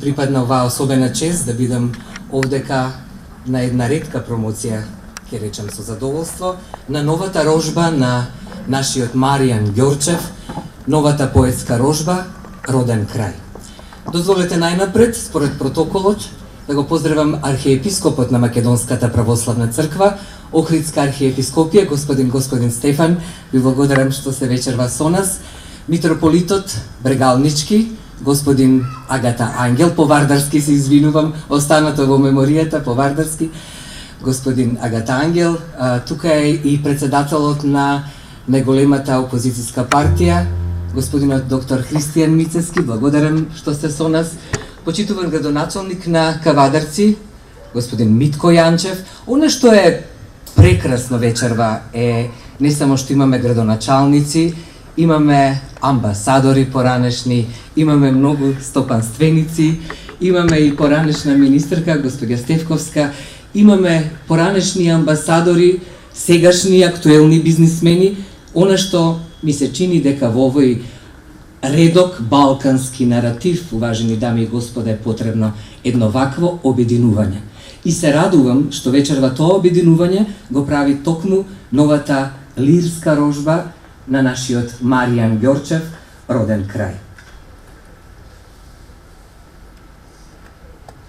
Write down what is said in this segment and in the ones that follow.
припадна оваа особена чест да бидам овдека на една ретка промоција, ќе речем со задоволство, на новата рожба на нашиот Маријан Ѓорчев, новата поетска рожба Роден крај. Дозволете најнапред, според протоколот, да го поздравам архиепископот на Македонската православна црква, Охридска архиепископија, господин Стефан, ви благодарам што се вечерва со нас, митрополитот Брегалнички, господин Агата Ангел, по вардарски се извинувам, останато во меморијата, по вардарски, господин Агата Ангел, тука е и председателот на најголемата опозицијска партија, господинот доктор Христијан Мицевски, благодарам што сте со нас, почитуван градоначалник на Кавадарци, господин Митко Јанчев. Она што е прекрасно вечерва е не само што имаме градоначалници, имаме амбасадори поранешни, имаме многу стопанственици, имаме и поранешна министерка, господја Стефковска, имаме поранешни амбасадори, сегашни актуелни бизнисмени. Она што ми се чини дека во овој редок балкански наратив, уважени дами и господа, е потребно едно вакво обединување. И се радувам што вечерва тоа обединување го прави токму новата лирска рожба на нашиот Маријан Ѓорчев, Роден крај.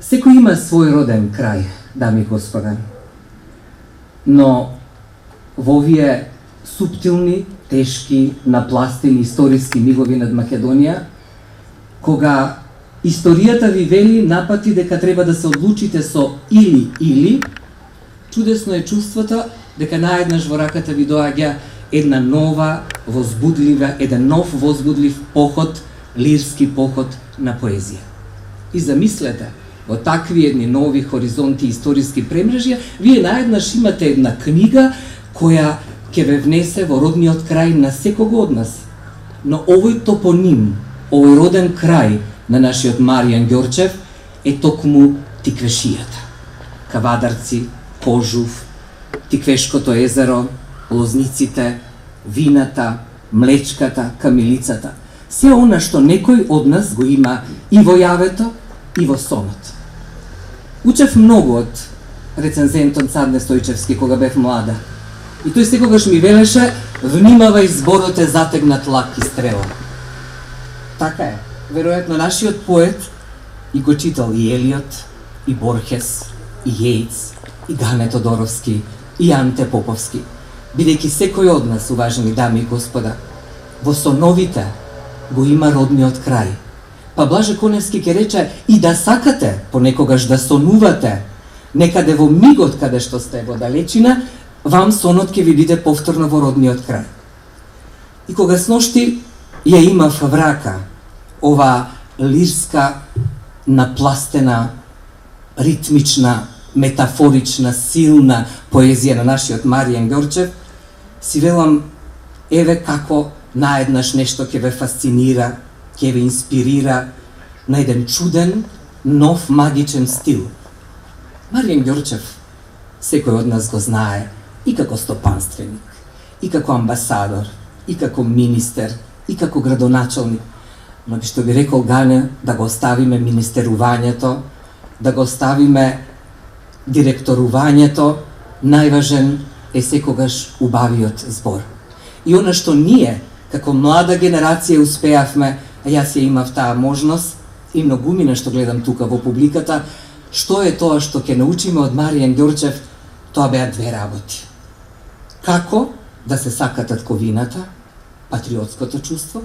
Секој има свој роден крај, дами и господа, но во овие суптилни, тешки, напластени историски мигови над Македонија, кога историјата ви вели напати дека треба да се одлучите со или, чудесно е чувството дека наеднаш во раката ви доаѓа една нова, возбудлива, еден нов возбудлив поход, лирски поход на поезија. И замислете, во такви едни нови хоризонти историски премрежја, вие наеднаш имате една книга која ќе ве внесе во родниот крај на секого од нас. Но овој топоним, овој роден крај на нашиот Маријан Ѓорчев е токму Тиквешијата. Кавадарци, Кожув, Тиквешкото езеро, лозниците, вината, млечката, камилицата. Се она што некој од нас го има и во јавето, и во сонот. Учев многу од рецензентот Цадне Стојчевски кога бев млада. И тој секогаш ми велеше: внимавај, зборот е затегнат лак и стрела. Така е. Веројатно нашиот поет и го читал и Елиот, и Борхес, и Јејц, и Гане Тодоровски, и Анте Поповски. Бидејќи секој од нас, уважени дами и господа, во соновите го има родниот крај. Па Блаже Коневски ќе рече: и да сакате понекогаш да сонувате некаде во мигот каде што сте во далечина, вам сонот ќе ви биде повторно во родниот крај. И кога сношти ја имав врака ова лирска, напластена, ритмична, метафорична, силна поезија на нашиот Маријан Ѓорчев, си велам: еве како наеднаш нешто ќе ве фасцинира, ќе ве инспирира на еден чуден, нов, магичен стил. Маријан Ѓорчев, секој од нас го знае и како стопанственик, и како амбасадор, и како министер, и како градоначалник. Но што би рекол Гане, да го оставиме министерувањето, да го оставиме директорувањето, најважен е секогаш убавиот збор. И она што ние, како млада генерација, успеавме, а јас ја имав таа можност, и многумина што гледам тука во публиката, што е тоа што ќе научиме од Маријан Ѓорчев, тоа беа две работи. Како да се сака татковината, патриотското чувство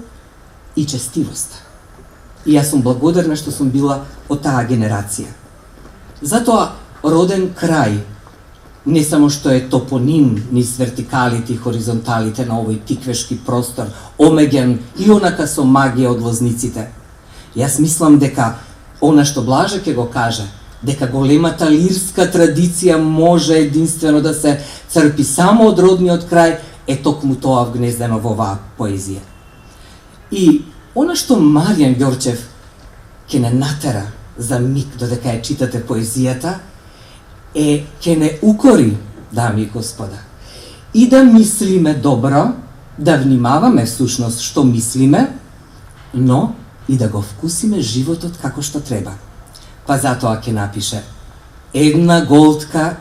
и честивоста. И јас сум благодарна што сум била од таа генерација. Затоа роден крај не само што е топоним низ вертикалите и хоризонталите на овој тиквешки простор, омеѓен и онака со магија од лозниците. Јас мислам дека она што Блаже ќе го каже, дека големата лирска традиција може единствено да се црпи само од родниот крај, е токму тоа вгнездено во оваа поезија. И она што Маријан Ѓорчев ќе не натера за миг додека ја читате поезијата, ќе не укори, дами и господа, и да мислиме добро, да внимаваме всушност што мислиме, но и да го вкусиме животот како што треба. Па затоа ќе напише една голтка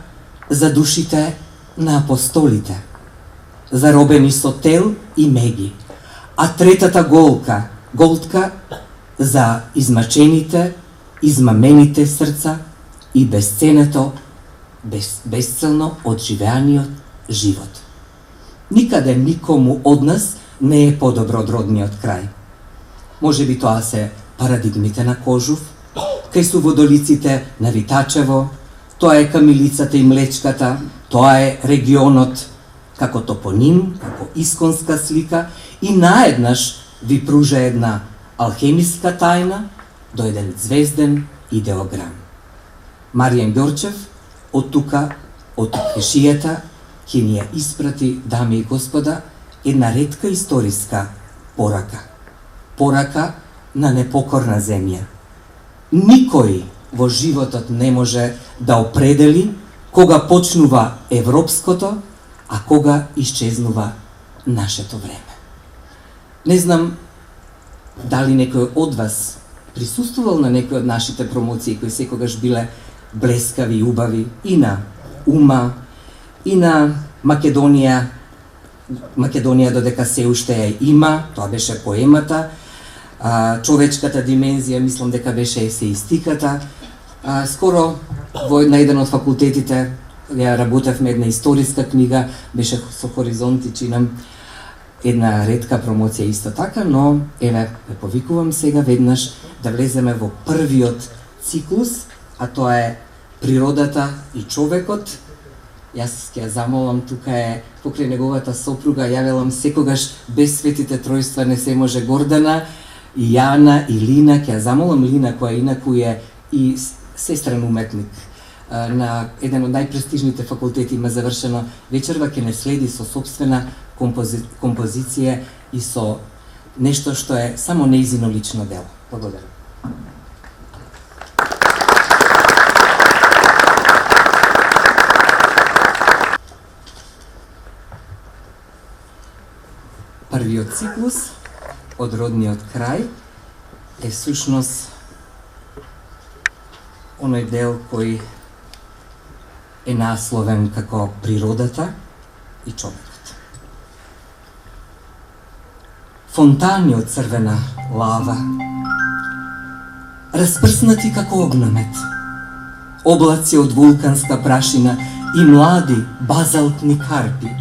за душите на апостолите, заробени со тел и меги, а третата голтка за измачените, измамените срца и безцелно одживеаниот живот. Никаде никому од нас не е подобро од родниот крај. Може би тоа се парадигмите на Кожув, кај су водолиците на Витачево, тоа е камилицата и млечката, тоа е регионот како топоним, како исконска слика и наеднаш ви пружа една алхемиска тајна до еден звезден идеограм. Маријан Ѓорчев од тука, од Кешијата, ќе ни ја испрати, дами и господа, една ретка историска порака. Порака на непокорна земја. Никој во животот не може да определи кога почнува европското, а кога исчезнува нашето време. Не знам дали некој од вас присуствувал на некој од нашите промоции кои секогаш биле блескави и убави и на Ума, и на Македонија додека се уште ја има, тоа беше поемата, човечката димензија, мислам дека беше есеистиката. Скоро на еден од факултетите ја работевме една историска книга, беше со Хоризонти, чинам, една ретка промоција исто така, но еве ве повикувам сега веднаш да влеземе во првиот циклус, а тоа е природата и човекот. Јас ќе ја замолам, тука е покрај неговата сопруга, јавелам секогаш без светите тројства не се може Гордана, и Јана, и Лина, ќе ја замолам Лина, која инаку е и сестрен уметник. На еден од најпрестижните факултети има завршено вечерва, ќе не следи со собствена композиција и со нешто што е само нејзино лично дело. Благодарам. Првиот циклус од родниот крај е всушност оној дел кој е насловен како природата и човекот. Фонтани од црвена лава, распрснати како огнемет, облаци од вулканска прашина и млади базалтни карпи,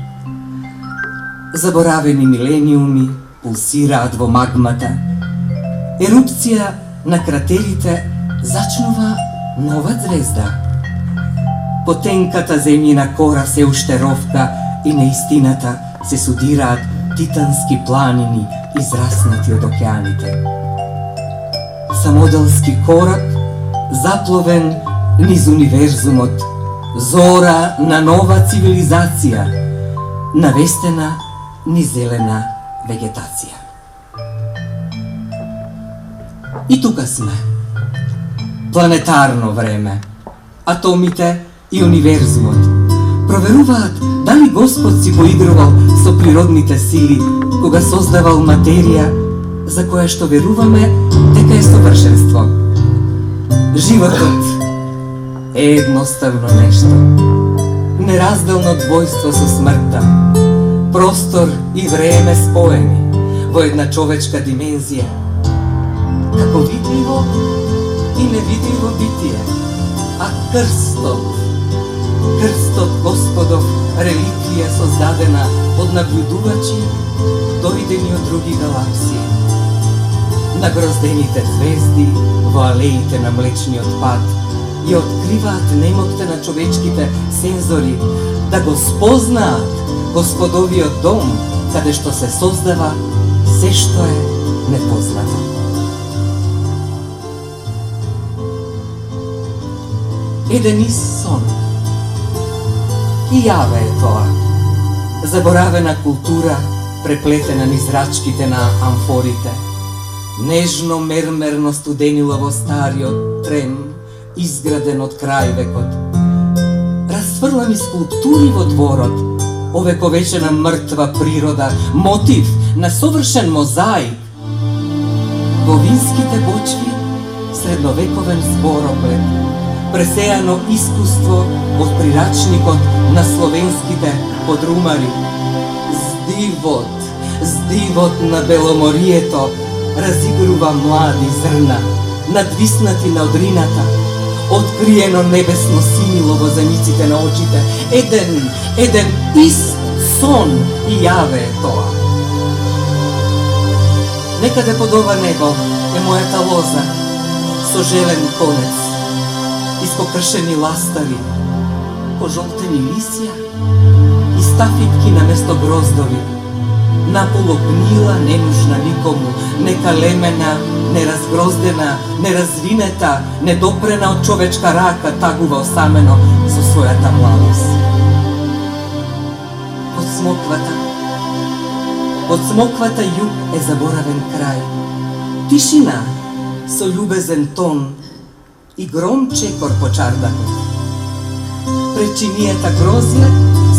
заборавени милениуми пулсираат во магмата. Ерупција на кратерите зачнува нова звезда. По тенката земјина кора се уште ровка и неистината се судираат титански планини израснати од океаните. Самоделски кораб запловен низ универзумот, зора на нова цивилизација, навестена низ зелена вегетација. И тука сме. Планетарно време. Атомите и универзумот проверуваат дали Господ си поигрувал со природните сили кога создавал материја за која што веруваме дека е совршенство. Животот е едноставно нешто. Неразделно двојство со смртта. Простор и време споени во една човечка димензија. Како видливо и невидливо битие. А крстот Господов, реликвија создадена од наблюдувачи, дојдени од други галаксии. Нагроздените звезди во алеите на Млечниот пат ја откриваат немокта на човечките сензори да го спознаат Господовиот дом, каде што се создава се што е непознато. Еден из сон. И јаве е тоа. Заборавена култура, преплетена низ рачките на амфорите. Нежно мермерно студенила во стариот трем, изграден од крај векот. Расфрлани скулптури во дворот, овековечена мртва природа, мотив на совршен мозаик. Во винските бочви, средновековен збороплет, пресеяно искуство од прирачникот на словенските подрумари. Здивот на Беломорието разигрува млади зрна, надвиснати на одрината, откриено небесно синило во зениците на очите. Еден ист сон и јаве е тоа. Некаде под ова небо е мојата лоза, со желен конец, ископршени ластари, пожолтени лисја и стафитки на место гроздови, наполу гнила, ненужна никому, некалемена, неразгроздена, неразвинета, недопрена од човечка рака, тагува осамено со својата младост. Под смоквата југ е заборавен крај. Тишина со љубезен тон и гром чекор по чардакот. Пред чинијата грозје,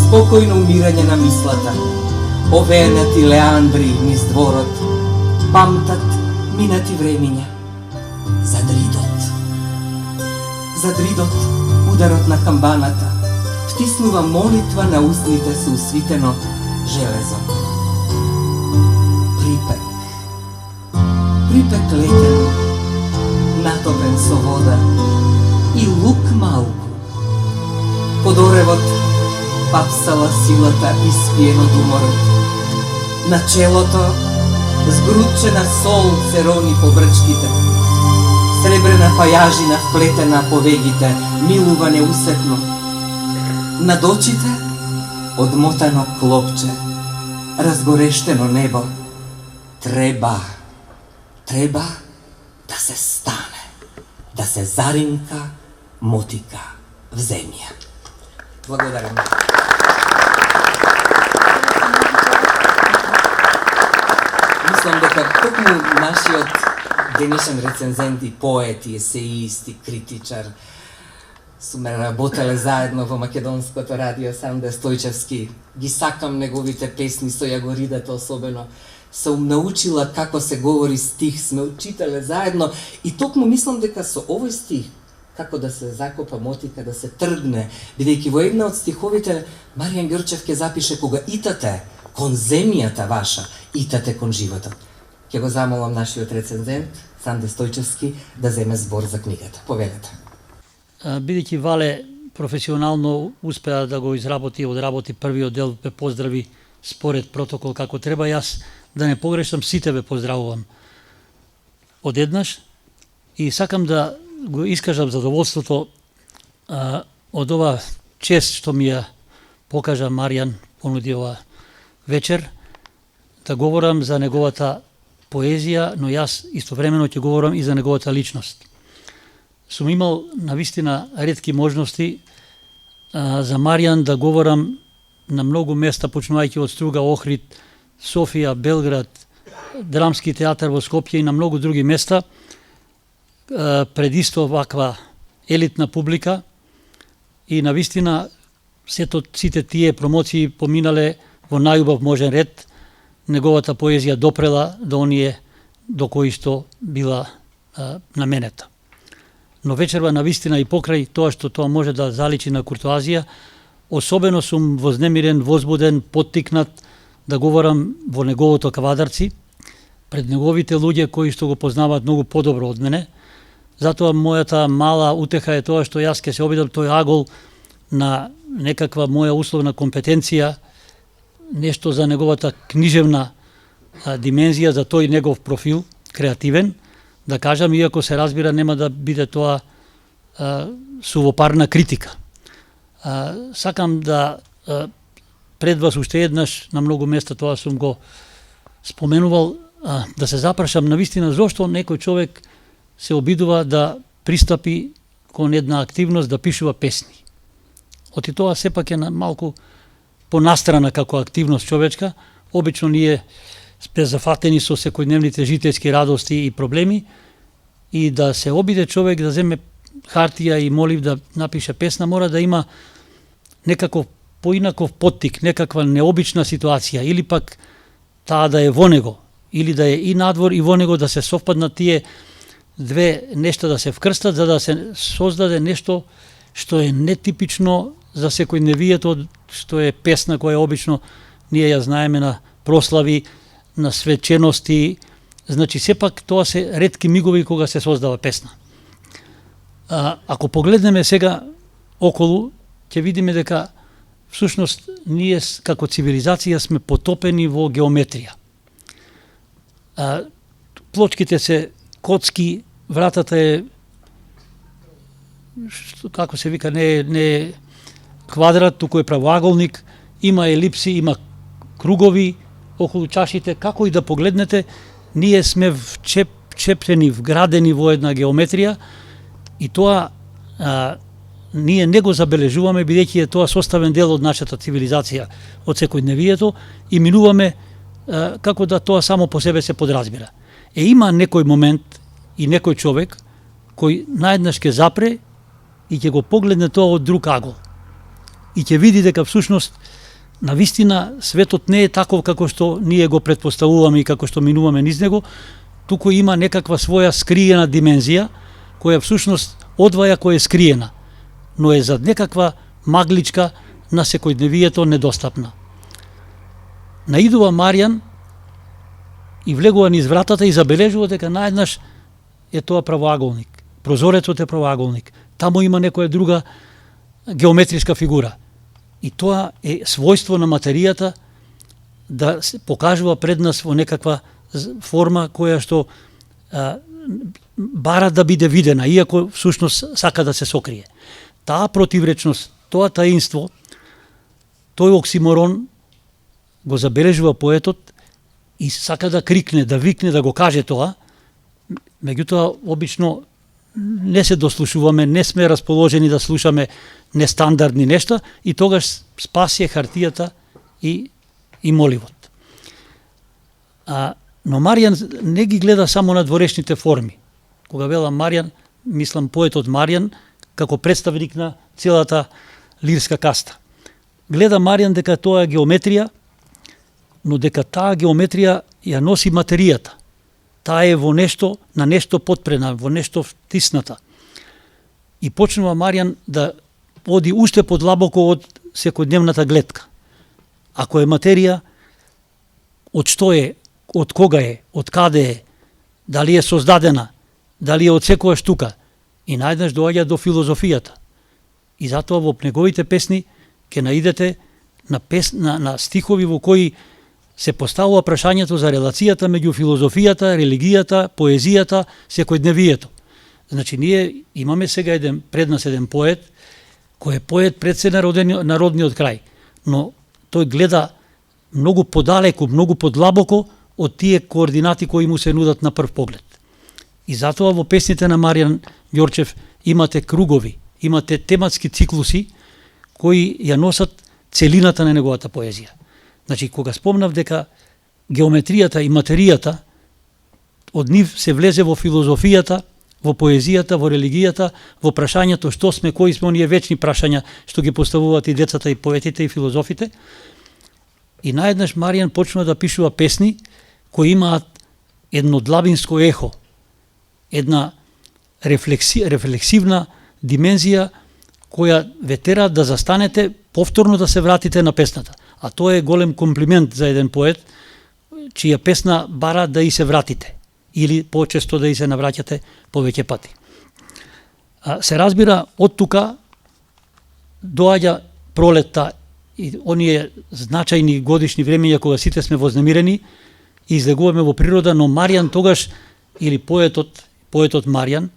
спокојно умирање на мислата. Овеенати леандри низ дворот, памтат минати времиња. За дридот, ударот на камбаната, втиснува молитва на устните со усвитено железо. Припек летен, натопен со вода и лук малку. Под оревот папсала силата испиено од уморот. На челото згрудчена сол се рони по брчките. Сребрена пајажина вплетена по вегите, милува неусетно. Над очите одмотано клопче, разгорештено небо. Треба да се стане, да се заринка мотика в земја. Благодарам. Мислам дека токму нашиот денешен рецензент и поет, и есеист, и критичар сме работеле заедно во македонското радио Санде Стојчевски. Ги сакам неговите песни со Јагоридата особено. Сум научила како се говори стих, сме учителе заедно и токму мислам дека со овој стих како да се закопа мотика, да се тргне, бидејќи во една од стиховите Маријан Ѓорчев ќе запише кога итате кон земјата ваша, итате кон животот. Ќе го замолам нашиот рецензент Санде Стојчевски да земе збор за книгата. Повелете. Бидејќи Вале професионално успеа да го одработи првиот дел, ве поздрави според протокол како треба, јас да не погрешам, сите ве поздравувам одеднаш и сакам да го искажам задоволството од ова чест што ми ја покажа Маријан, понуди ова вечер, да говорам за неговата поезија, но јас истовремено ќе говорам и за неговата личност. Сум имал навистина ретки можности за Маријан да говорам на многу места, почнувајќи од Струга, Охрид, Софија, Белград, Драмски театар во Скопје и на многу други места, пред исто ваква елитна публика и навистина сите тие промоции поминале во најубав можен ред. Неговата поезија допрела до оние до кои што била наменета. Но вечерва навистина и покрај тоа што тоа може да заличи на куртоазија, особено сум вознемирен, возбуден, поттикнат да говорам во неговото кавадарци, пред неговите луѓе кои што го познаваат многу подобро од мене. Затоа мојата мала утеха е тоа што јас ќе се обидам тој агол на некаква моја условна компетенција, нешто за неговата книжевна димензија, за тој негов профил, креативен, да кажам, иако се разбира нема да биде тоа сувопарна критика. Сакам да пред вас уште еднаш, на многу места тоа сум го споменувал, да се запрашам навистина зошто некој човек се обидува да пристапи кон една активност да пишува песни. Оти тоа сепак е малку понастрана како активност човечка. Обично ние сме зафатени со секојдневните жителски радости и проблеми и да се обиде човек да земе хартија и молив да напише песна, мора да има некаков поинаков поттик, некаква необична ситуација, или пак таа да е во него, или да е и надвор и во него, да се совпаднат тие две нешта да се вкрстат за да се создаде нешто што е нетипично за секојдневието, што е песна која обично ние ја знаеме на прослави, на свечености. Значи сепак тоа се ретки мигови кога се создава песна. Ако погледнеме сега околу, ќе видиме дека всушност ние како цивилизација сме потопени во геометрија. Плочките се коцки, вратата е како се вика, не е квадрат, туку е правоаголник, има елипси, има кругови околу чашите. Како и да погледнете, ние сме вчепени, вградени во една геометрија и тоа ние не го забележуваме, бидејќи е тоа составен дел од нашата цивилизација, од секојдневието, и минуваме како да тоа само по себе се подразбира. Има некој момент и некој човек кој наеднаш ќе запре и ќе го погледне тоа од друг агол. И ќе види дека всушност навистина светот не е таков како што ние го претпоставуваме и како што минуваме низ него, туку има некаква своја скриена димензија која всушност одваја која е скриена, но е зад некаква магличка на секојдневието недостапна. Наидува Маријан и влегува низ вратата и забележува дека наеднаш е тоа правоаголник. Прозорецот е правоаголник. Таму има некоја друга геометриска фигура. И тоа е својство на материјата да се покажува пред нас во некаква форма која што бара да биде видена, иако всушност сака да се сокрие. Таа противречност, тоа таинство, тој оксиморон го забележува поетот и сака да крикне, да викне, да го каже тоа. Меѓутоа, обично не се дослушуваме, не сме расположени да слушаме нестандардни нешта и тогаш спаси хартијата и моливот. Но Маријан не ги гледа само на дворешните форми. Кога велам Маријан, мислам поетот Маријан како представник на целата лирска каста. Гледа Маријан дека тоа е геометрија, но дека таа геометрија ја носи материјата. Таа е во нешто, на нешто потпрена, во нешто втисната. И почнува Маријан да оди уште подлабоко од секојдневната гледка. Ако е материја, од што е, од кога е, од каде е, дали е создадена, дали е од секоја штука, и најднаш доаѓа до филозофијата. И затоа во неговите песни ќе наидете на стихови во кои се поставува прашањето за релацијата меѓу филозофијата, религијата, поезијата, секојдневието. Значи, ние имаме сега пред нас еден поет, кој е поет пред се народниот крај, но тој гледа многу подалеку, многу подлабоко од тие координати кои му се нудат на прв поглед. И затоа во песните на Маријан Ѓорчев имате кругови, имате тематски циклуси кои ја носат целината на неговата поезија. Значи, кога спомнав дека геометријата и материјата од нив се влезе во филозофијата, во поезијата, во религијата, во прашањето што сме, кои сме, оние вечни прашања што ги поставуваат и децата, и поетите, и филозофите. И наеднаш Маријан почнува да пишува песни кои имаат едно длабинско ехо, една рефлексивна димензија која ве тера да застанете, повторно да се вратите на песната. А тоа е голем комплимент за еден поет, чија песна бара да и се вратите, или почесто да и се навраќате повеќе пати. Се разбира, од тука доаѓа пролетта и оние значајни годишни времења кога сите сме вознемирени и излегуваме во природа, но Маријан тогаш, или поетот Маријан,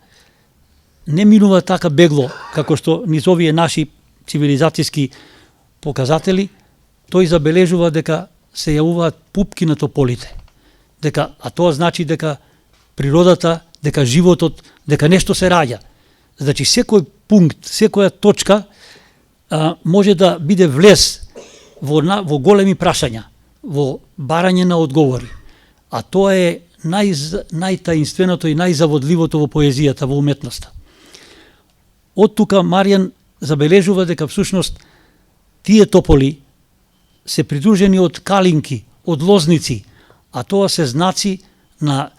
не минува така бегло, како што низ овие наши цивилизацијски показатели. Тој забележува дека се јавуваат пупки на тополите. А тоа значи дека природата, дека животот, дека нешто се раѓа. Значи, секој пункт, секоја точка може да биде влез во големи прашања, во барање на одговори. А тоа е најтаинственото и најзаводливото во поезијата, во уметноста. Од тука Маријан забележува дека всушност тие тополи се придружени од калинки, од лозници, а тоа се знаци на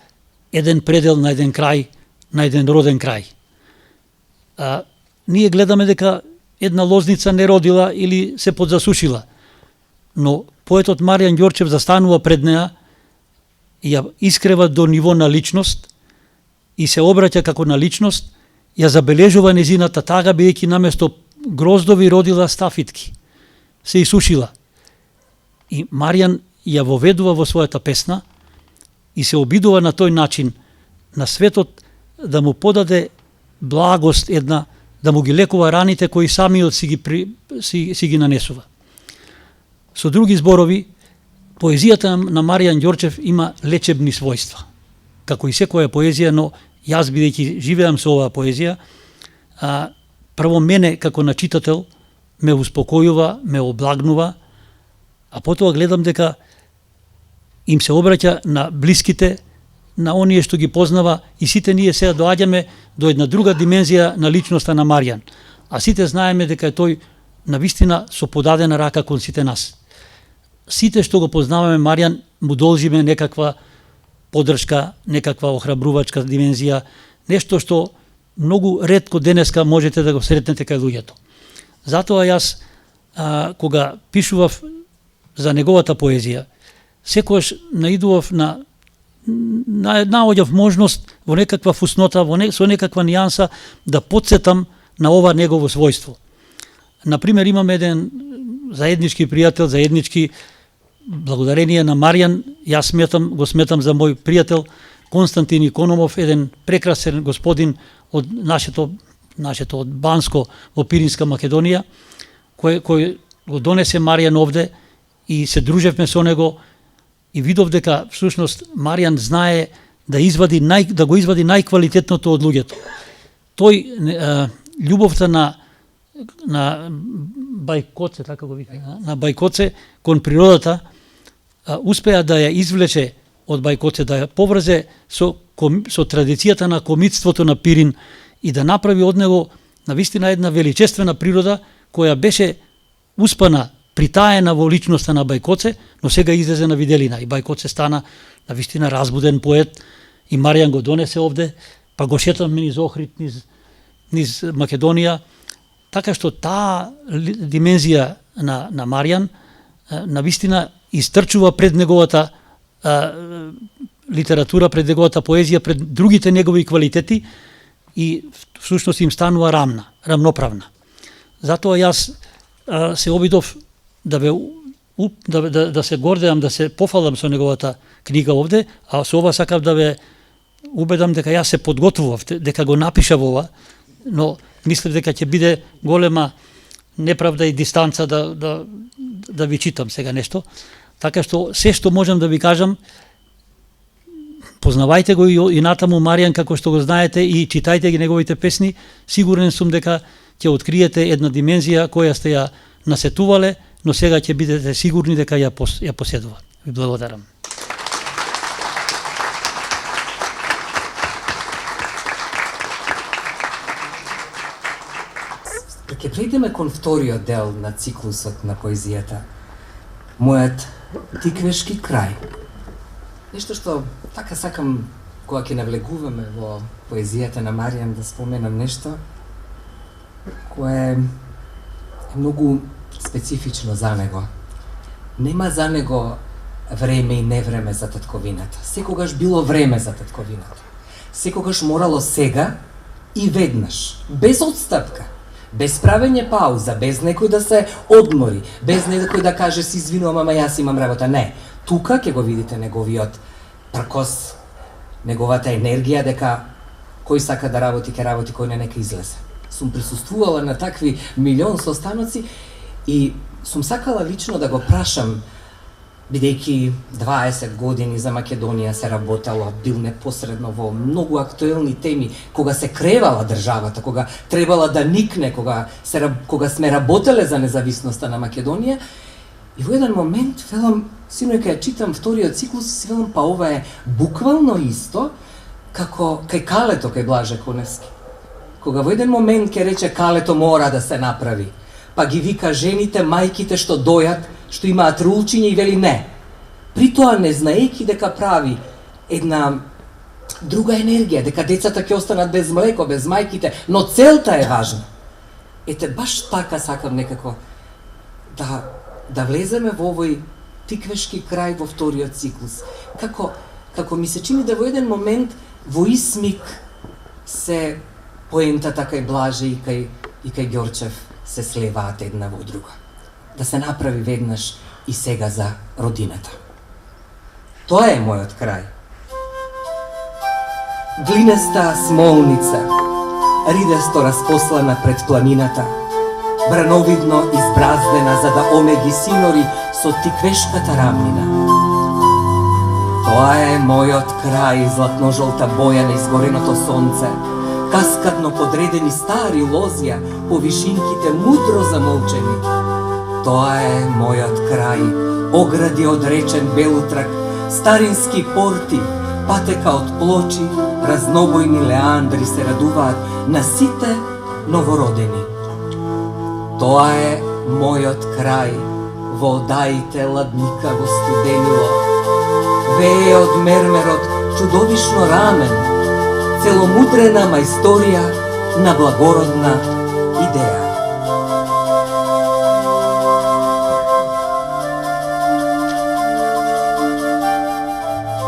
еден предел, на еден крај, на еден роден крај. Ние гледаме дека една лозница не родила или се подзасушила, но поетот Маријан Ѓорчев застанува пред неа, ја искрева до ниво на личност и се обраќа како на личност, ја забележува незината тага, бидејќи наместо гроздови родила стафитки. Се исушила. И Маријан ја воведува во својата песна и се обидува на тој начин на светот да му подаде благост една, да му ги лекува раните кои самиот си ги нанесува. Со други зборови, поезијата на Маријан Ѓорчев има лечебни својства. Како и секоја поезија, но јас бидејќи живеам со оваа поезија, прво мене како на читател ме успокојува, ме облагнува, а потоа гледам дека им се обраќа на блиските, на оние што ги познава, и сите ние сега доаѓаме до една друга димензија на личноста на Маријан. А сите знаеме дека тој навистина со подадена рака кон сите нас. Сите што го познаваме Маријан му должиме некаква поддршка, некаква охрабрувачка димензија, нешто што многу ретко денеска можете да го сретнете кај луѓето. Затоа јас, кога пишував за неговата поезија, секојаш наидував наоѓав можност во некаква фуснота, со некаква нијанса да подсетам на ова негово својство. Например, имам еден заеднички пријател, заеднички благодарение на Маријан, јас го сметам за мој пријател Константин Икономов, еден прекрасен господин од нашето од Банско во Пиринска Македонија, кој го донесе Маријан овде и се дружевме со него и видов дека всушност Маријан знае да го извади најквалитетното од луѓето. Тој љубовта на Бајкоце, така го вика, на Бајкоце кон природата, успеа да ја извлече од Бајкоце, да ја поврзе со традицијата на комитството на Пирин и да направи од него навистина една величествена природа која беше успана, притаена во личноста на Бајкоце, но сега излезе на виделина и Бајкоце стана навистина разбуден поет и Маријан го донесе овде, па го шетаме низ Охрид, низ Македонија, така што таа димензија на Маријан навистина истрчува пред неговата литература, пред неговата поезија, пред другите негови квалитети и всушност им станува рамноправна. Затоа јас се обидов да се гордеам, да се пофалам со неговата книга овде, а со ова сакав да ве убедам дека јас се подготвував, дека го напишав ова, но мислев дека ќе биде голема неправда и дистанца да ви читам сега нешто. Така што се што можам да ви кажам, познавајте го и натаму Маријан како што го знаете и читајте ги неговите песни, сигурен сум дека ќе откриете една димензија која сте ја насетувале, но сега ќе бидете сигурни дека ја поседува. Ви благодарам. Ќе преидеме кон вториот дел на циклусот на поезијата. Мојот тиквешки крај. Нешто што така сакам кога ќе навлегуваме во поезијата на Маријан да споменам нешто кое е многу специфично за него. Нема за него време и невреме за татковината. Секогаш било време за татковината. Секогаш морало сега и веднаш, без отстапка, без правење пауза, без некој да се одмори, без некој да каже си извинувам, ама јас имам работа. Не, тука ќе го видите неговиот пркос, неговата енергија дека кој сака да работи, ќе работи, кој не, нека излезе. Сум присуствувала на такви милион состаноци и сум сакала лично да го прашам, бидејќи 20 години за Македонија се работело, бил непосредно во многу актуелни теми, кога се кревала државата, кога требала да никне, кога сме работеле за независноста на Македонија, и во еден момент велам, синој кога читам вториот циклус, си велам, па ова е буквално исто како кај Калето, кај Блаже Коневски. Кога во еден момент ќе рече Калето мора да се направи, па ги вика жените, мајките што дојат, што имаат рулчиња и вели не. При тоа не знаејќи дека прави една друга енергија, дека децата ќе останат без млеко, без мајките, но целта е важна. Ете, баш така сакам некако да влеземе во овој тиквешки крај во вториот циклус. Како ми се чини да во еден момент во исмик се поентата кај Блаже и кај Ѓорчев се слеваат една во друга. Да се направи веднаш и сега за родината. Тоа е мојот крај. Глинеста смолница, ридесто распослана пред планината, брановидно избраздена за да омеги синори со тиквешката рамнина. Тоа е мојот крај, златно-жолта боја на изгореното сонце, каскадно подредени стари лозија по вишинките мудро замолчени. Тоа е мојот крај, огради од речен белутрак, старински порти, патека од плочи, разнобојни леандри се радуваат на сите новородени. Тоа е мојот крај, во одаите ладникаво студенило. Вее од мермерот чудовишно рамен, целомудрена мајсторија на благородна идеја.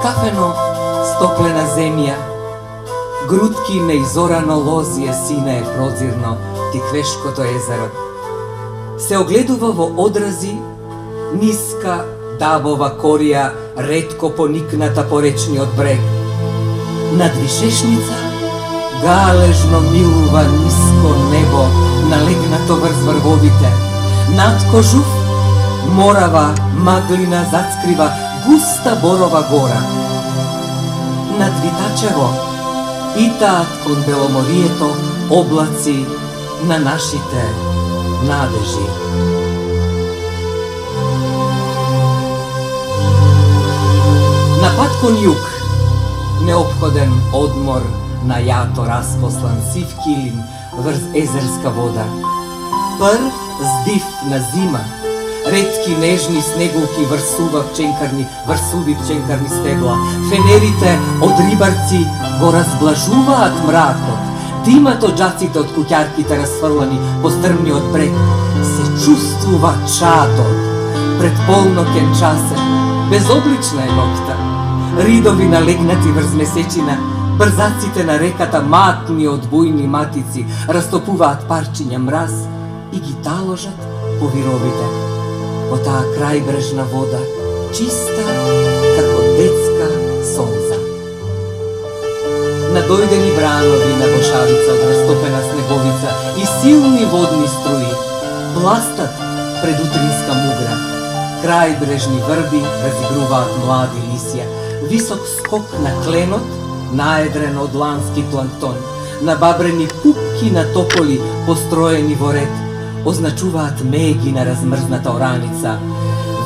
Кафено стоплена земја, грудки неизорано лозие сине е прозирно тиквешкото езеро. Се огледува во одрази ниска дабова корија, ретко поникната по речниот брег. Над вишешница галежно милува ниско небо, налегнато врз врвовите. Над кожув морава маглина зацкрива густа борова гора. Над Витачево итаат кон Беломорието облаци на нашите надежи. На пат кон југ, неопходен одмор на јато распослан сив килим врз езерска вода. Прв здив на зима, ретки нежни снегулки врсуви пченкарни стебла. Фенерите од рибарци го разблажуваат мракот. Димат од џаците од куќарките расфрлани по стрмниот брег. Се чувствува чадот. Пред полноќен часен, безоблична е ноќта. Ридови налегнати врз месечина, брзаците на реката матни од бујни матици растопуваат парчиња мраз и ги таложат по вировите. По таа крајбрежна вода, чиста како детска солза. Надојдени бранови на бошавица од растопена снеговица и силни водни струи бластат пред утринска мугра. Крајбрежни врби разигруваат млади лисја. Висок скок на кленот, наедрен од лански планктон, набабрени пупки на тополи построени во ред, означуваат меги на размрзната ораница.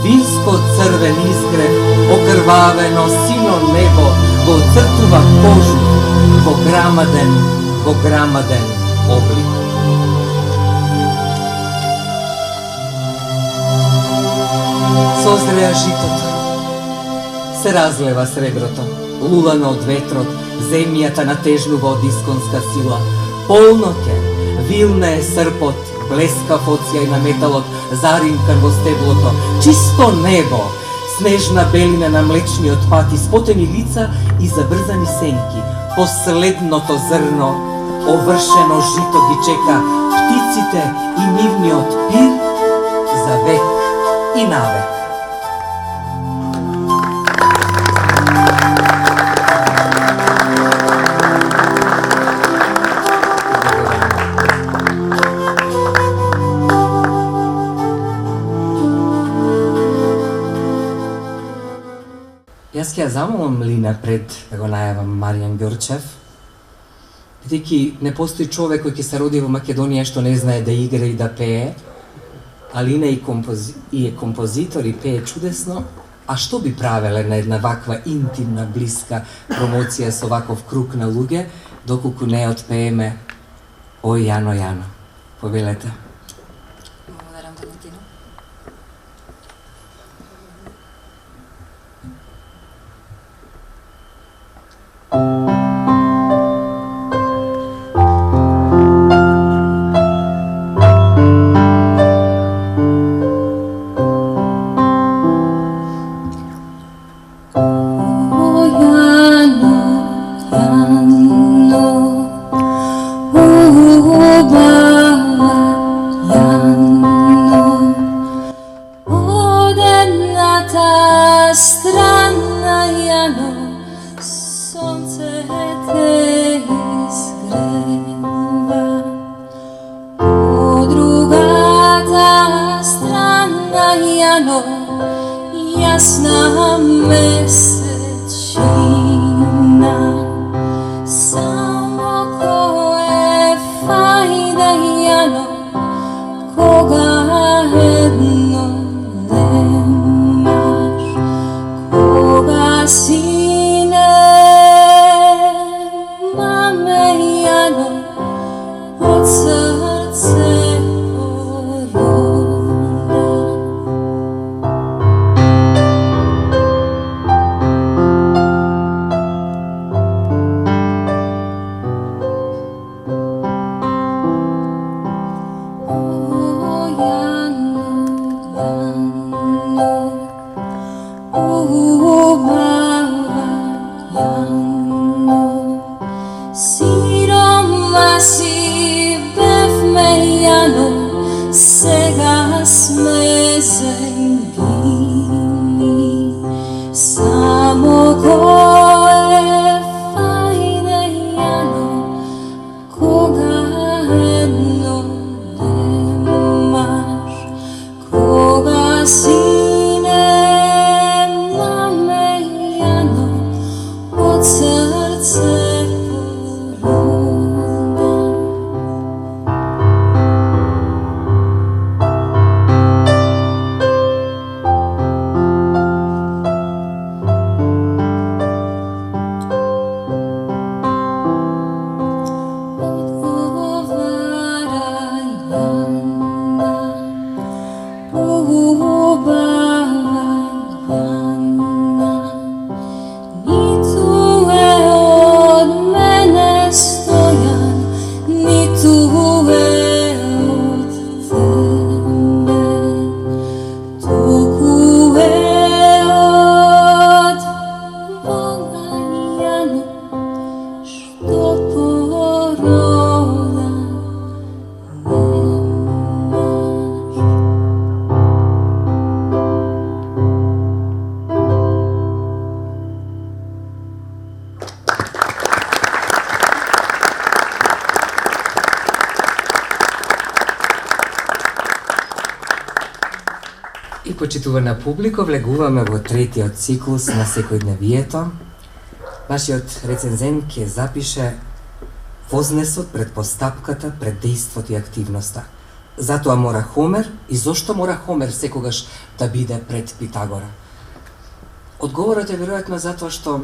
Винско црвен изгрев, окрвавено сино небо го оцртува кожу во грамаден облик. Созреа житото, се разлева среброто, лулано од ветрот, земјата натежнува од исконска сила. Полноќе, вилна е српот, блескав оцјај на металот, заримкан во стеблото, чисто небо, снежна белина на млечниот пат, испотени лица и забрзани сенки. Последното зрно, овршено жито ги чека, птиците и нивниот пир за век и навек. Јас ќе ја замолам Лина пред да го најавам Маријан Ѓорчев, бидејќи не постои човек кој ќе се роди во Македонија што не знае да игра и да пее, а Лина е композитор и пее чудесно, а што би правеле на една ваква интимна, блиска промоција со ваков круг на луѓе, доколку не отпееме Ој Јано Јано. Повелете. Благодарам, Валентино. jano, jasna mesečina. Samo ko je fajda jano, koga jedno nemaš, koga sine mame jano, od srce poronda. O jano, jano, ubava jano, siroma si bevme jano, сега сме зengini. Samo ko je fajne jano, koga jedno nemaš, koga sine mame jano, od srce poronda. Odgovaraj Jana, ubavaj Jana, ni tu je od mene stojan, ni tu je od tebe, tuku je od Boga Jano, što poroda nemaš. И почитувана публико, влегуваме во третиот циклус на секојдневието. Нашиот рецензент ќе запише вознесот, предпостапката, пред дејството и активноста. Затоа мора Хомер и зошто мора Хомер секогаш да биде пред Питагора? Одговорот е веројатно затоа што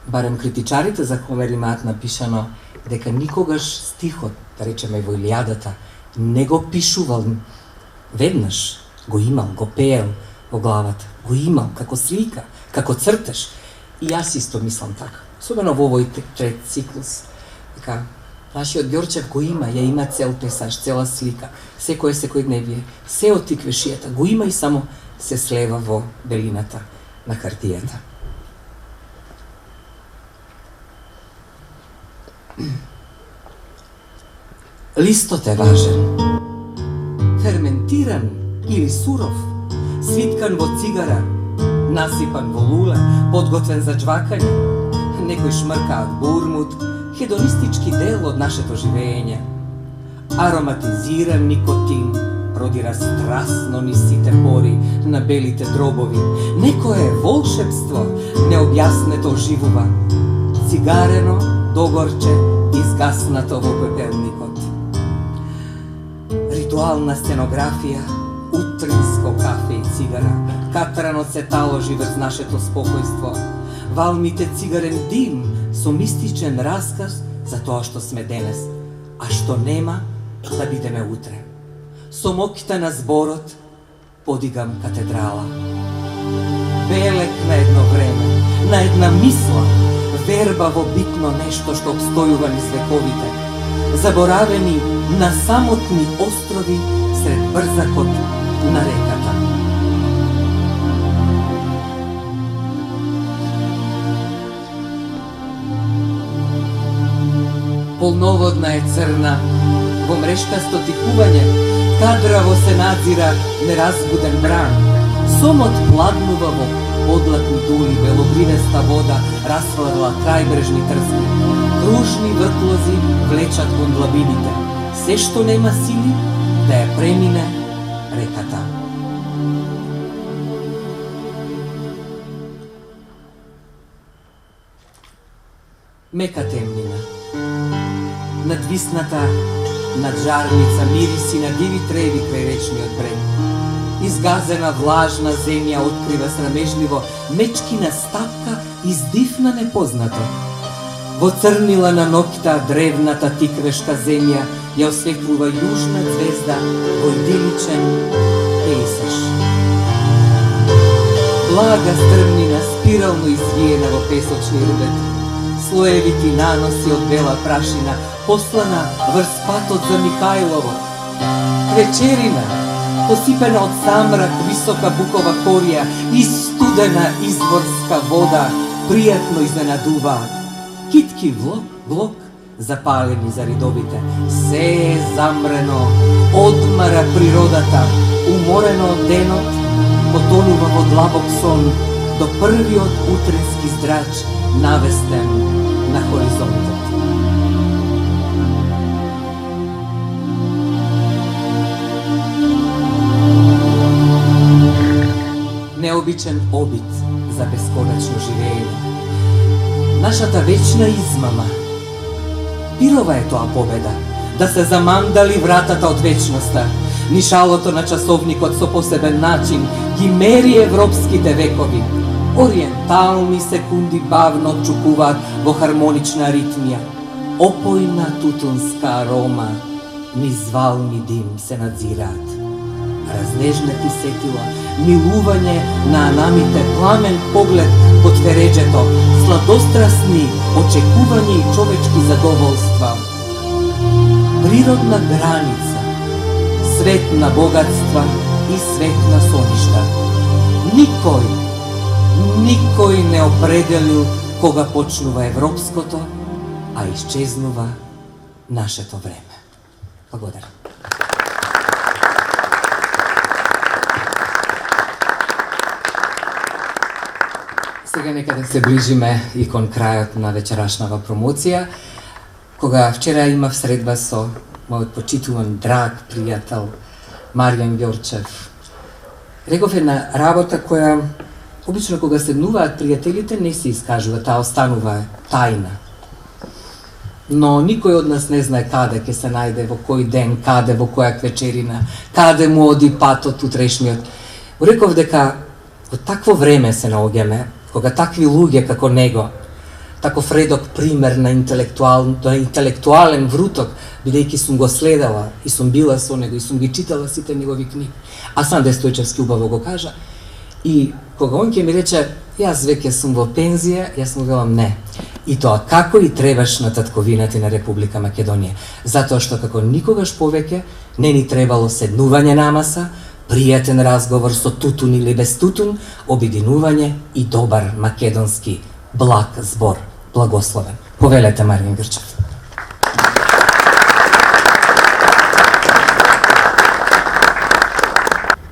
барем критичарите за Хомер имаат напишано дека никогаш стихот, да речеме во Илијадата, не го пишувал веднаш, го имал, го пеел во главата, го имал како слика, како цртеж. И јас исто мислам така, особено во овој трет циклус. Така, нашиот Ѓорчев го има, ја има цел песаж, цела слика, секој секојдневие, се од тиквешијата, го има и само се слева во белината на хартијата. Листот е важен, ферментиран или суров, свиткан во цигара, насипан во луле, подготвен за джвакање, некој шмркаат бурмут, хедонистички дел од нашето живење. Ароматизиран никотин продира страстно низ сите пори на белите дробови. Некое волшебство необјаснето оживува. Цигарено догорче изгаснато во пепелникот. Ритуална сценографија, утринско кафе и цигара, катрано се таложи врз нашето спокојство. Валмите цигарен дим со мистичен расказ за тоа што сме денес, а што нема да бидеме утре. Со моките на зборот подигам катедрала. Белек на едно време, на една мисла, верба во битно нешто што обстојува низ вековите, заборавени на самотни острови сред брзакот на реката. Полноводна е црна, во мрешкасто тихување, кадраво се надзира неразбуден бран. Сомот пладнува во подлатни дули, белогривеста вода расфрла крајбрежни трски. Кружни вртлози влечат кон длабините. Се што нема сили да ја премине реката. Мека темнина. Надвисната над жарница мириси на диви треви крај речниот брег. Изгазена влажна земја открива срамежливо мечкина стапка издивна непознато. Во црнила на ноќта древната тиквешка земја ја осветлува јужна звезда во идиличен пейсаж. Блага стрмнина спирално извиена во песочни рубет. Слоевити наноси од бела прашина, послана врз патот за Михајлово. Вечерина, посипена од самрак висока букова корија и студена изворска вода, пријатно изненадува. Китки влог, запалени за ридовите. Се е замрено, одмара природата, уморено од денот, потонува во длабок сон до првиот утрински здрач навестен на хоризонтот. Необичен обид за бесконечно живење. Нашата вечна измама. Пирова е тоа победа, да се замандали вратата од вечноста. Нишалото на часовникот со посебен начин ги мери европските векови. Ориентални секунди бавно отчукуваат во хармонична ритмија. Опојна тутунска арома, низ вални дим се надзираат. Разнежнати сетила, милување на анамите, пламен поглед под фереџето, сладострасни очекувања и човечки задоволства. Природна граница, свет на богатства и свет на соништа. Никој не определил кога почнува европското, а исчезнува нашето време. Благодарам. Сега нека да се ближиме и кон крајот на вечерашнава промоција, кога вчера имав средба со мојот почитуван драг пријател Маријан Ѓорчев. Реков една работа која обично кога седнуваат пријателите не се искажува, таа останува тајна. Но никој од нас не знае каде ќе се најде, во кој ден, каде, во која вечерина, каде му оди патот утрешниот. Реков дека во такво време се наоѓаме, кога такви луѓе како него, таков редок пример на интелектуален вруток, бидејќи сум го следела и сум била со него и сум ги читала сите негови книги. А Санде Стојчевски убаво го кажа. И кога он ќе ми рече, јас веќе сум во пензија, јас му велам не. И тоа како и требаш на татковината на Република Македонија. Затоа што како никогаш повеќе не ни требало седнување на маса, пријатен разговор со тутун или без тутун, обединување и добар македонски благ збор. Благословен. Повелете, Маријан Ѓорчев.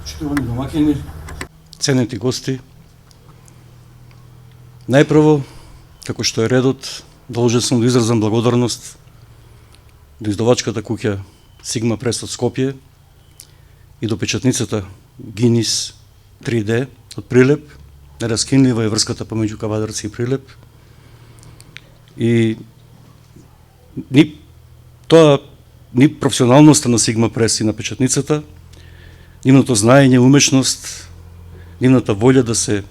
Почитувани домаќини, ценети гости, најпрво, како што е редот, должен сум да изразам благодарност до издавачката куќа Сигма Прес од Скопје и до печатницата Гинис 3D од Прилеп. Нераскинлива е врската помеѓу Кавадарци и Прилеп. И ни професионалноста на Сигма Прес и на печатницата, нивното знаење, умешност, нивната волја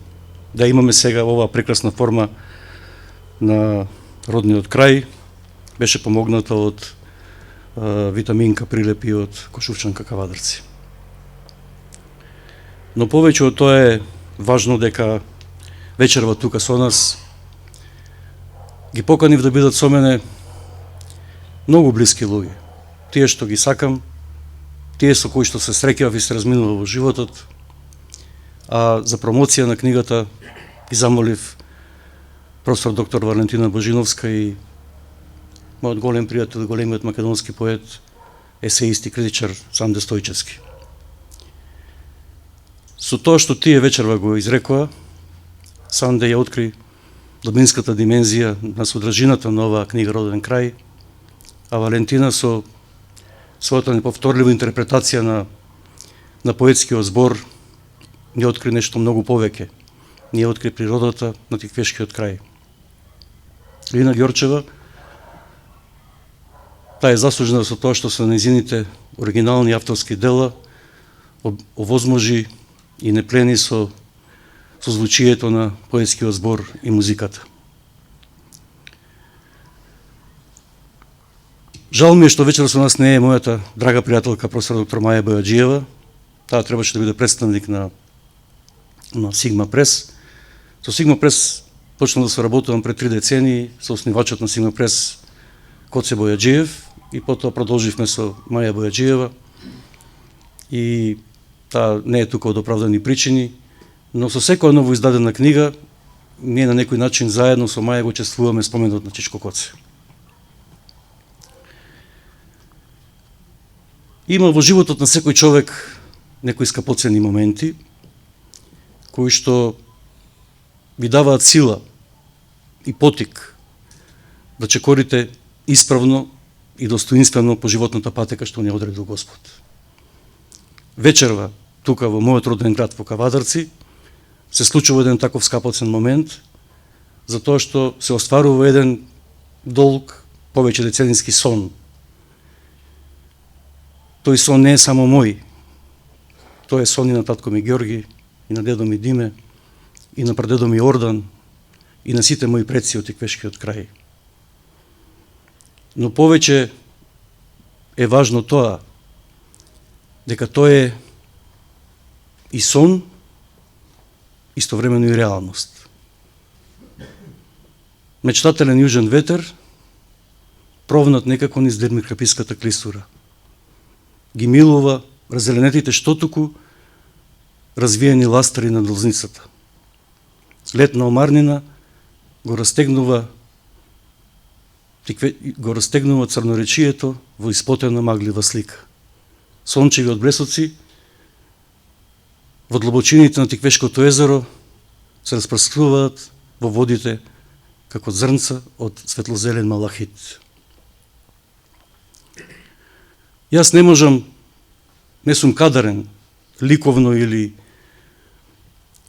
да имаме сега оваа прекрасна форма на родниот крај, беше помогната од Витаминка Прилеп и од Кошувчанка Кавадарци. Но повеќе од тоа е важно дека вечерва тука со нас ги поканив да бидат со мене многу блиски луѓе. Тие што ги сакам, тие со кои што се среќав и се разминува во животот. А за промоција на книгата ги замолив професор доктор Валентина Божиновска и мојот голем пријател, големиот македонски поет, есеист и критичар Санде Стојчевски. Со тоа што тие вечерва го изрекоа, Санде ја откри длабинската димензија на содржината на оваа книга Роден крај, а Валентина со својата неповторлива интерпретација на поетскиот збор ни откри нешто многу повеќе. Ни откри природата на тиквешкиот крај. Лина Ѓорчева. Таа е заслужена со тоа што со нејзините оригинални авторски дела овозможи и не плени со звучието на поетскиот збор и музиката. Жал ми е што вечер со нас не е мојата драга пријателка професор доктор Маја Бојаджиева. Таа требаше да биде представник на Сигма Прес. Со Сигма Прес почнав да се работувам пред 3 децении со основачот на Сигма Прес Коце Бојаджиев и потоа продолживме со Маја Бојаджиева. И таа не е тука од оправдани причини, но со секоја ново издадена книга ние на некој начин заедно со Маја го чествуваме споменот на Чичко Коце. Има во животот на секој човек некои скапоцени моменти кои што ви даваат сила и потик да чекорите исправно и достоинствено по животната патека што ни одредил Господ. Вечерва, тука во мојот роден град во Кавадарци, се случува еден таков скапоцен момент, затоа што се остварува еден долг, повеќе деценински сон. Тој сон не е само мој. Тој е сон и на татко ми Ѓорги, и на дедо ми Диме, и на прадедо ми Ордан, и на сите мои предци од Тиквешкиот крај. Но повеќе е важно тоа, дека тој е и сон, истовремено и реалност. Мечтателен јужен ветер, провнат некако низ Дермикраписката клисура. Ги милува раззеленетите штотуку, развиени ластари на долзницата. Летна омарнина го растегнува црноречието во испотена маглива слика. Сончеви од блесоци во длабочините на Тиквешкото езеро се распрскуваат во водите како зрнца од светлозелен малахит. Јас не можам, не сум кадарен, ликовно или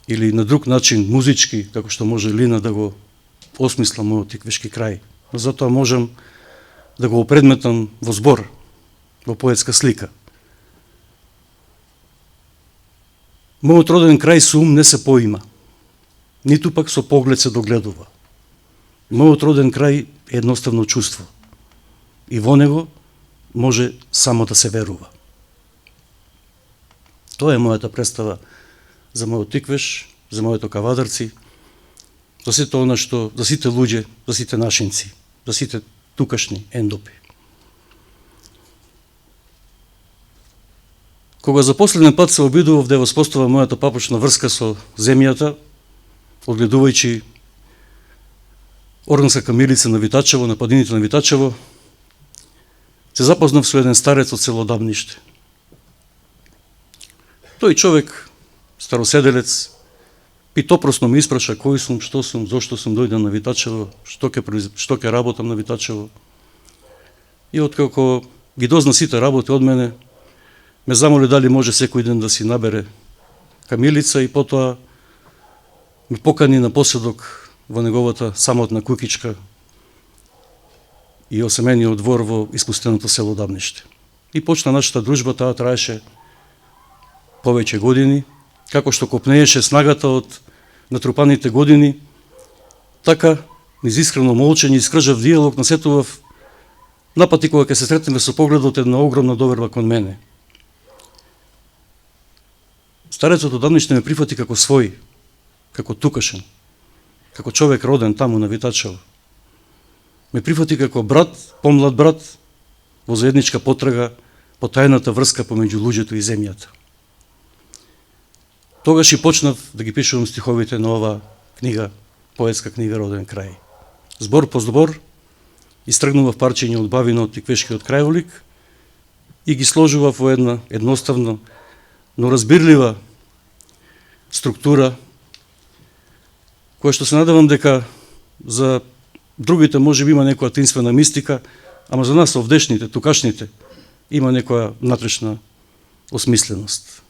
на друг начин, музички, како што може Лина да го осмисла мојот Тиквешки крај. Но затоа можам да го опредметам во збор, во поетска слика. Мојот роден крај со ум не се поима, ниту пак со поглед се догледува. Мојот роден крај е едноставно чувство и во него може само да се верува. Тоа е мојата представа за мојот Тиквеш, за моето Кавадарци, за сите она што, за сите луѓе, за сите нашинци, за сите тукашни ендопи. Кога за последен пат се обидував да воспоставам мојата папочна врска со земјата, одгледувајќи органска камилица на Витачево, на падините на Витачево, се запознав со еден старец од село Дамниште. Тој човек, староседелец, питопросно ми испраша кој сум, што сум, зошто сум дојден на Витачево, што ќе работам на Витачево. И откако ги дозна сите работи од мене, ме замоли дали може секој ден да си набере камилица и потоа ме покани на поседок во неговата самотна кукичка и осемениот двор во испустеното село Дамниште. И почна нашата дружба, таа траеше повеќе години, како што копнееше снагата од натрупаните години, така низ искрено молчење и скржав диалог насетував напати кога ќе се сретнеме со погледот една огромна доверба кон мене. Старецот од Дамниште ме прифати како свој, како тукашен, како човек роден таму на Витачево. Ме прифати како брат, помлад брат, во заедничка потрага по тајната врска помеѓу луѓето и земјата. Тогаш и почнав да ги пишувам стиховите на оваа книга, поетска книга Роден крај. Збор по збор, истргнував парчиња од бавина од Тиквешкиот крајолик и ги сложував во една едноставна, но разбирлива структура, која што се надевам дека за другите може би има некоја таинствена мистика, ама за нас овдешните, тукашните, има некоја внатрешна осмисленост.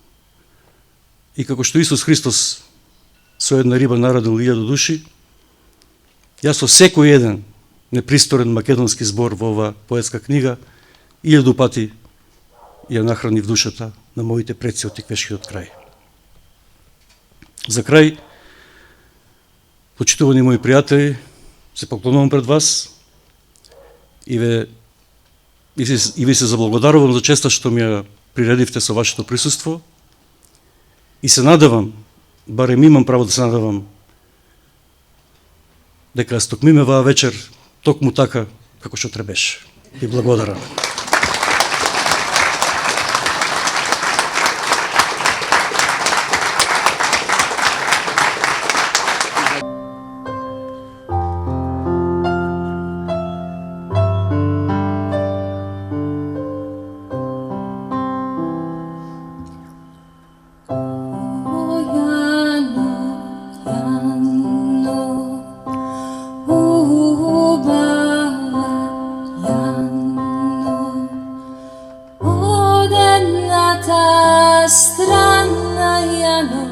И како што Исус Христос со една риба нарадил 1000 души, јас со секој еден непристорен македонски збор во оваа поетска книга, 1000 пати ја нахрани в душата на моите предци од Тиквешкиот крај. За крај, почитувани мои пријатели, се поклонувам пред вас и ви се заблагодарувам за честа што ми ја приредивте со вашето присуство и се надевам, барем имам право да се надевам, дека стокмиме ваа вечер токму така како што требеше. Ви благодарам. Strana Jano,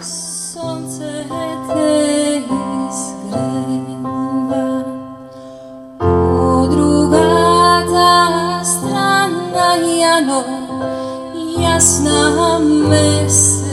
sonce te izgreva. Po drugata strana Jano, jasna mesec.